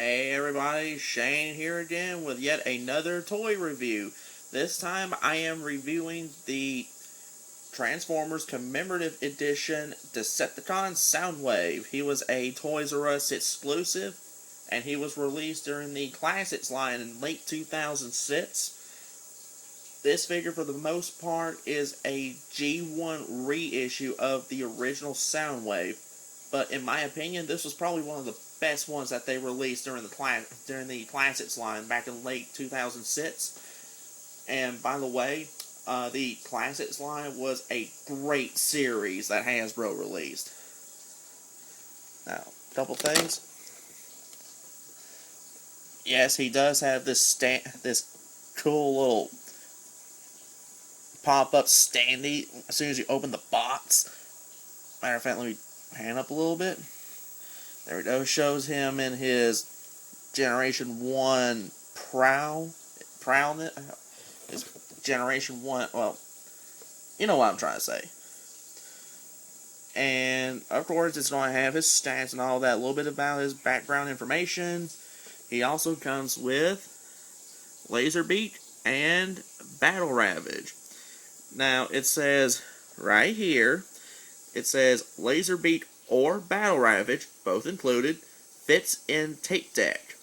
Hey everybody, Shane here again with yet another toy review. This time I am reviewing the Transformers Commemorative Edition Decepticon Soundwave. He was a Toys R Us exclusive, and he was released during the Classics line in late 2006. This figure, for the most part, is a G1 reissue of the original Soundwave. But in my opinion, this was probably one of the best ones that they released during the Classics line back in late 2006. And by the way, the Classics line was a great series that Hasbro released. Now, a couple things. Yes, he does have this cool little pop-up standee as soon as you open the box. Matter of fact, let me pan up a little bit. There we go. Shows him in his Generation 1 prowlness. His Generation 1, well, you know what I'm trying to say. And, of course, it's going to have his stats and all that. A little bit about his background information. He also comes with Laser Beak and Battle Ravage. Now, it says right here, it says Laser Beak or Battle Ravage, both included, fits in tape deck.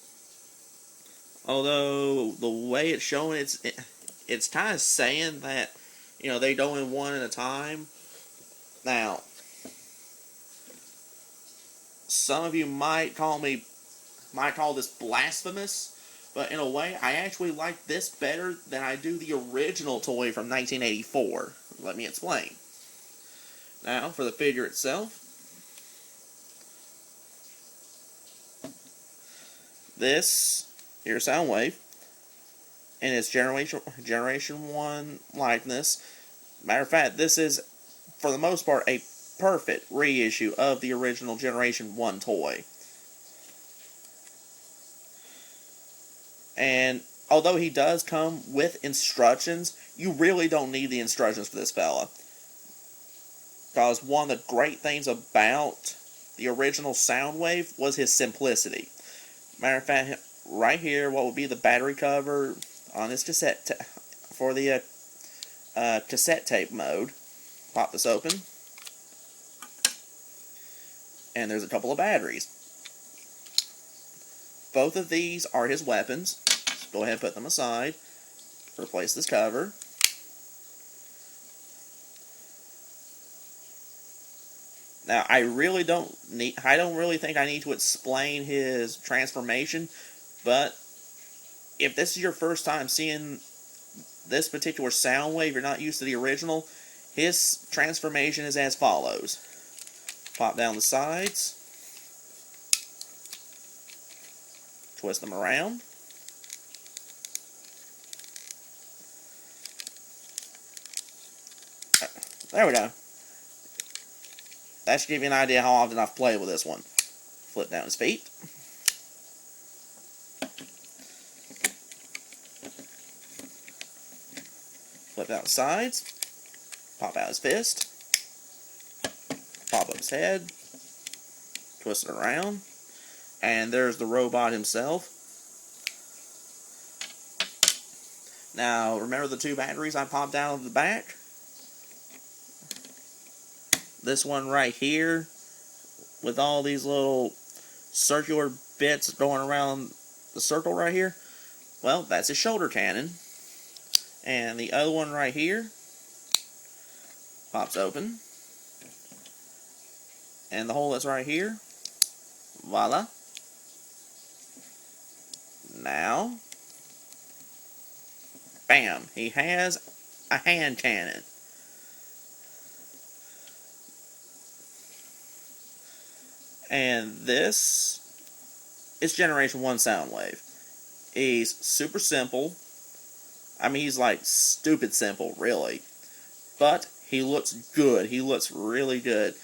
Although the way it's showing, it's kind of saying that, you know, they go in one at a time. Now, some of you might call this blasphemous, but in a way, I actually like this better than I do the original toy from 1984. Let me explain. Now, for the figure itself, this here Soundwave in its Generation 1 likeness. Matter of fact, this is, for the most part, a perfect reissue of the original Generation 1 toy. And although he does come with instructions, you really don't need the instructions for this fella. Because one of the great things about the original Soundwave was his simplicity. Matter of fact, right here, what would be the battery cover on this cassette for the cassette tape mode. Pop this open. And there's a couple of batteries. Both of these are his weapons. So go ahead and put them aside. Replace this cover. Now, I don't really think I need to explain his transformation, but if this is your first time seeing this particular Soundwave, you're not used to the original, his transformation is as follows. Pop down the sides, twist them around, there we go. That should give you an idea how often I've played with this one. Flip down his feet. Flip down the sides. Pop out his fist. Pop up his head. Twist it around. And there's the robot himself. Now, remember the two batteries I popped out of the back? This one right here, with all these little circular bits going around the circle right here, well, that's his shoulder cannon. And the other one right here pops open. And the hole that's right here, voila. Now, bam, he has a hand cannon. And this is Generation 1 Soundwave. He's super simple. I mean, he's like stupid simple, really. But he looks good. He looks really good.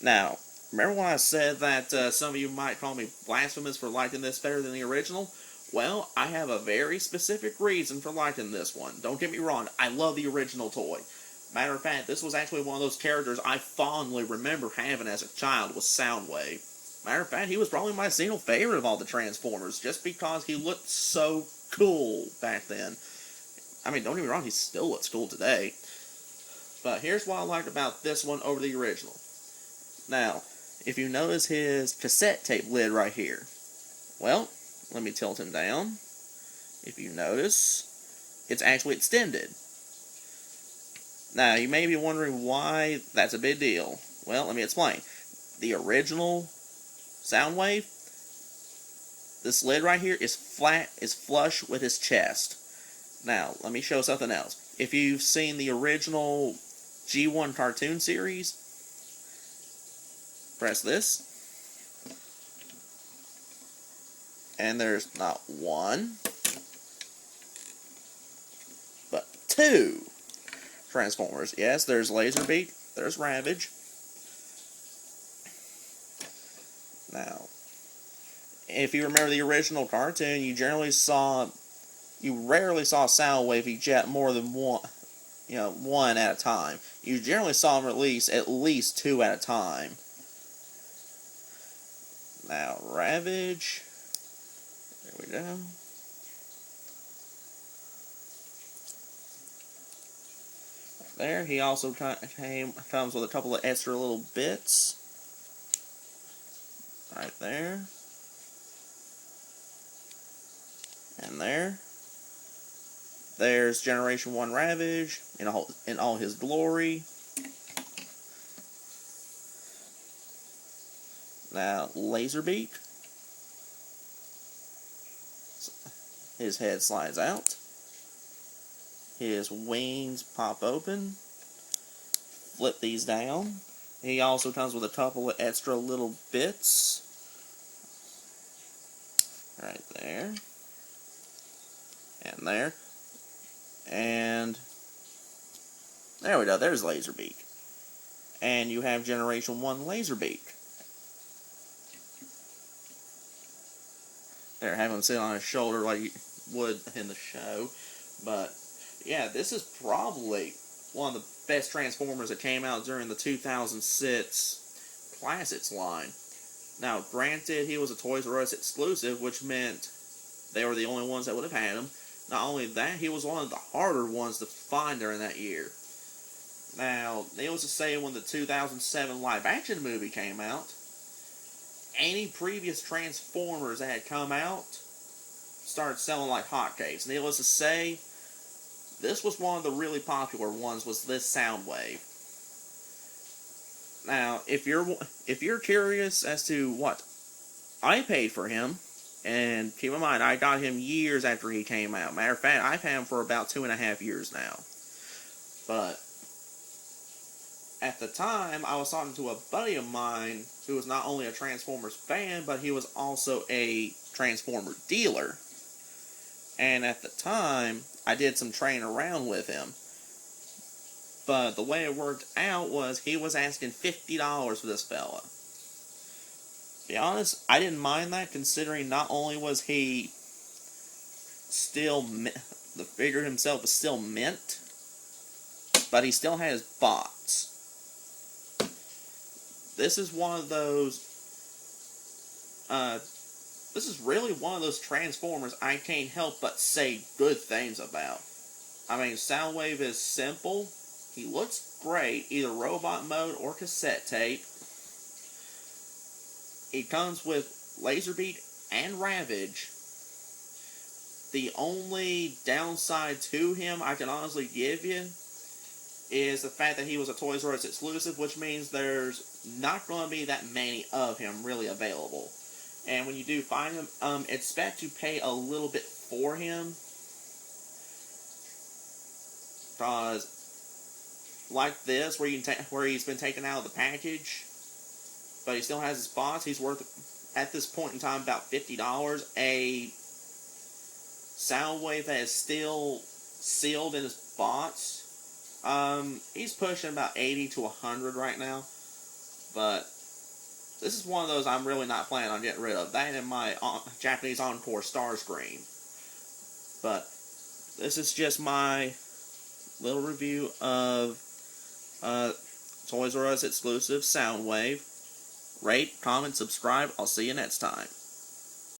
Now, remember when I said that some of you might call me blasphemous for liking this better than the original? Well, I have a very specific reason for liking this one. Don't get me wrong, I love the original toy. Matter of fact, this was actually one of those characters I fondly remember having as a child, was Soundwave. Matter of fact, he was probably my single favorite of all the Transformers, just because he looked so cool back then. I mean, don't get me wrong, he still looks cool today. But here's what I like about this one over the original. Now, if you notice his cassette tape lid right here, well, let me tilt him down. If you notice, it's actually extended. Now, you may be wondering why that's a big deal. Well, let me explain. The original Soundwave, this lid right here is flat, is flush with his chest. Now, let me show something else. If you've seen the original G1 cartoon series, press this, and there's not one, but two Transformers. Yes, there's Laserbeak, there's Ravage. Now, if you remember the original cartoon, you rarely saw Soundwave eject more than one at a time. You generally saw him release at least two at a time. Now, Ravage, there we go. There, he also comes with a couple of extra little bits. Right there. And there. There's Generation 1 Ravage in all his glory. Now, Laserbeak. His head slides out. His wings pop open. Flip these down. He also comes with a couple of extra little bits. Right there. And there. And there we go. There's Laserbeak. And you have Generation 1 Laserbeak. There, have him sit on his shoulder like you would in the show. But, yeah, this is probably one of the best Transformers that came out during the 2006 Classics line. Now, granted, he was a Toys R Us exclusive, which meant they were the only ones that would have had him. Not only that, he was one of the harder ones to find during that year. Now, needless to say, when the 2007 live-action movie came out, any previous Transformers that had come out started selling like hotcakes. Needless to say, this was one of the really popular ones, was this Soundwave. Now, if you're curious as to what I paid for him, and keep in mind, I got him years after he came out. Matter of fact, I've had him for about 2.5 years now. But at the time, I was talking to a buddy of mine who was not only a Transformers fan, but he was also a Transformer dealer. And at the time, I did some training around with him. But the way it worked out was he was asking $50 for this fella. To be honest, I didn't mind that, considering not only was he still, the figure himself was still mint, but he still had his bots. This is one of those, this is really one of those Transformers I can't help but say good things about. I mean, Soundwave is simple, he looks great, either robot mode or cassette tape. He comes with Laserbeak and Ravage. The only downside to him I can honestly give you is the fact that he was a Toys R Us exclusive, which means there's not going to be that many of him really available. And when you do find him, expect to pay a little bit for him. Because, like this, where he's been taken out of the package, but he still has his bots. He's worth, at this point in time, about $50. A Soundwave that is still sealed in his bots, he's pushing about 80 to 100 right now. But this is one of those I'm really not planning on getting rid of. That and my Japanese Encore Starscream. But this is just my little review of Toys R Us exclusive Soundwave rate, comment, subscribe. I'll see you next time.